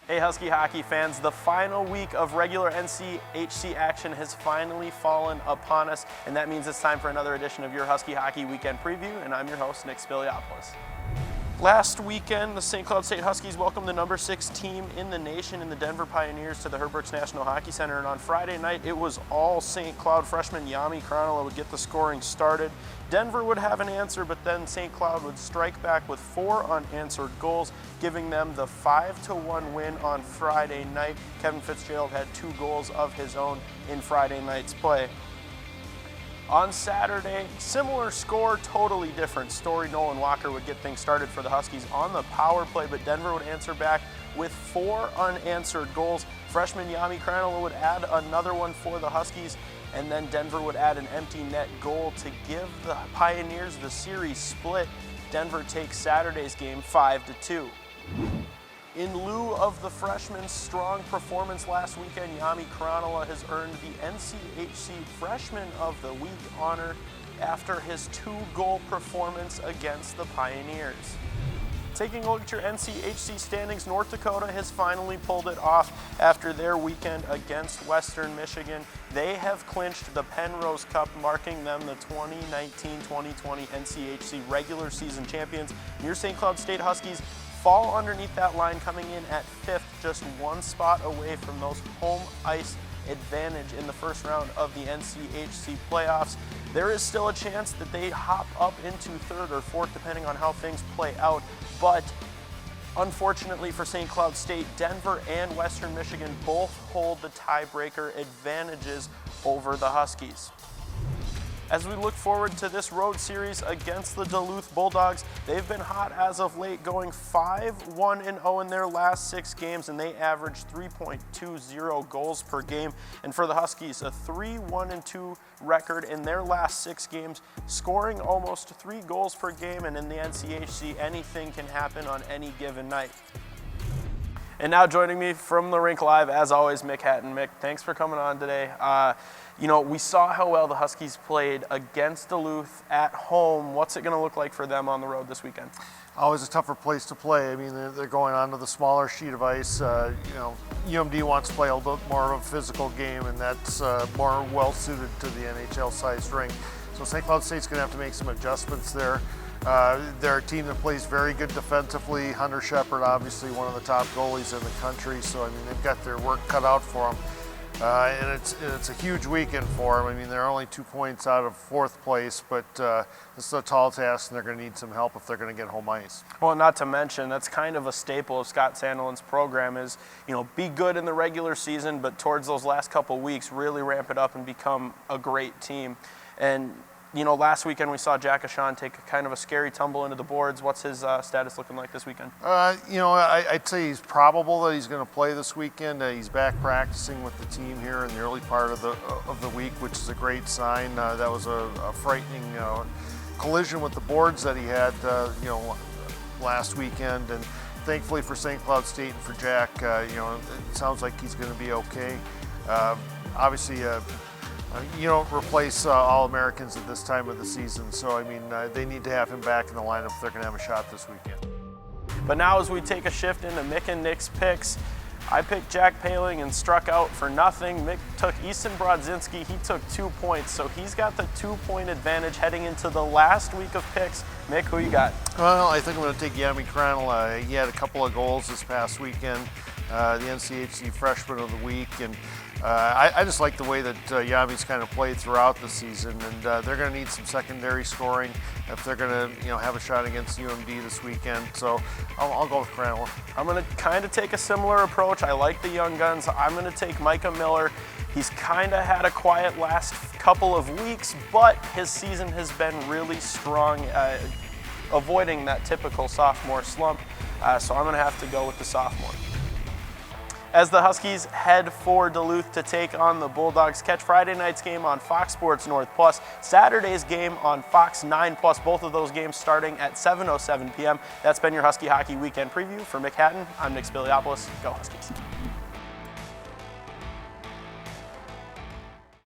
Hey Husky hockey fans, the final week of regular NCHC action has finally fallen upon us, and that means it's time for another edition of your Husky Hockey Weekend Preview, and I'm your host, Nick Speliopolous. Last weekend, the St. Cloud State Huskies welcomed the number 6 team in the nation in the Denver Pioneers to the Herberts National Hockey Center, and on Friday night, it was all St. Cloud freshman Yami Kranola would get the scoring started. Denver would have an answer, but then St. Cloud would strike back with 4 unanswered goals, giving them the 5-1 win on Friday night. Kevin Fitzgerald had 2 goals of his own in Friday night's play. On Saturday, similar score, totally different story. Nolan Walker would get things started for the Huskies on the power play, but Denver would answer back with 4 unanswered goals. Freshman Yami Kranola would add another one for the Huskies, and then Denver would add an empty net goal to give the Pioneers the series split. Denver takes Saturday's game 5-2. In lieu of the freshman's strong performance last weekend, Yami Kranola has earned the NCHC Freshman of the Week honor after his 2-goal performance against the Pioneers. Taking a look at your NCHC standings, North Dakota has finally pulled it off after their weekend against Western Michigan. They have clinched the Penrose Cup, marking them the 2019-2020 NCHC regular season champions. Your St. Cloud State Huskies fall underneath that line, coming in at 5th, just 1 spot away from those home ice advantage in the first round of the NCHC playoffs. There is still a chance that they hop up into 3rd or 4th, depending on how things play out, but unfortunately for St. Cloud State, Denver and Western Michigan both hold the tiebreaker advantages over the Huskies. As we look forward to this road series against the Duluth Bulldogs, they've been hot as of late, going 5-1-0 in their last 6 games, and they average 3.20 goals per game. And for the Huskies, a 3-1-2 record in their last 6 games, scoring almost 3 goals per game, and in the NCHC, anything can happen on any given night. And now joining me from the rink live, as always, Mick Hatten. Mick, thanks for coming on today. We saw how well the Huskies played against Duluth at home. What's it going to look like for them on the road this weekend? Always a tougher place to play. I mean, they're going onto the smaller sheet of ice. UMD wants to play a little bit more of a physical game, and that's more well-suited to the NHL-sized rink. So St. Cloud State's going to have to make some adjustments there. They're a team that plays very good defensively. Hunter Shepard, obviously one of the top goalies in the country, so I mean they've got their work cut out for them. And it's a huge weekend for them. I mean, they're only 2 points out of 4th place, but this is a tall task, and they're going to need some help if they're going to get home ice. Well, not to mention, that's kind of a staple of Scott Sandelin's program is, be good in the regular season, but towards those last couple weeks, really ramp it up and become a great team. And last weekend we saw Jack Ashan take kind of a scary tumble into the boards. What's his status looking like this weekend? I'd say he's probable that he's going to play this weekend. He's back practicing with the team here in the early part of the week, which is a great sign. That was a frightening collision with the boards that he had, last weekend. And thankfully for St. Cloud State and for Jack, it sounds like he's going to be okay. Obviously, you don't replace All-Americans at this time of the season, so I mean they need to have him back in the lineup if they're going to have a shot this weekend. But now as we take a shift into Mick and Nick's picks, I picked Jack Paling and struck out for nothing. Mick took Easton Brodzinski, he took 2 points, so he's got the 2-point advantage heading into the last week of picks. Mick, who you got? Well, I think I'm going to take Yami Kranola. He had a couple of goals this past weekend, the NCHC Freshman of the Week, and I just like the way that Yami's kind of played throughout the season, and they're going to need some secondary scoring if they're going to have a shot against UMD this weekend. So I'll go with Kranola. I'm going to kind of take a similar approach. I like the young guns. I'm going to take Micah Miller. He's kind of had a quiet last couple of weeks, but his season has been really strong, avoiding that typical sophomore slump. So I'm going to have to go with the sophomore. As the Huskies head for Duluth to take on the Bulldogs, catch Friday night's game on Fox Sports North Plus, Saturday's game on Fox 9 Plus, both of those games starting at 7:07 p.m. That's been your Husky Hockey Weekend Preview. For Mick Hatten, I'm Nick Speliopolous. Go Huskies.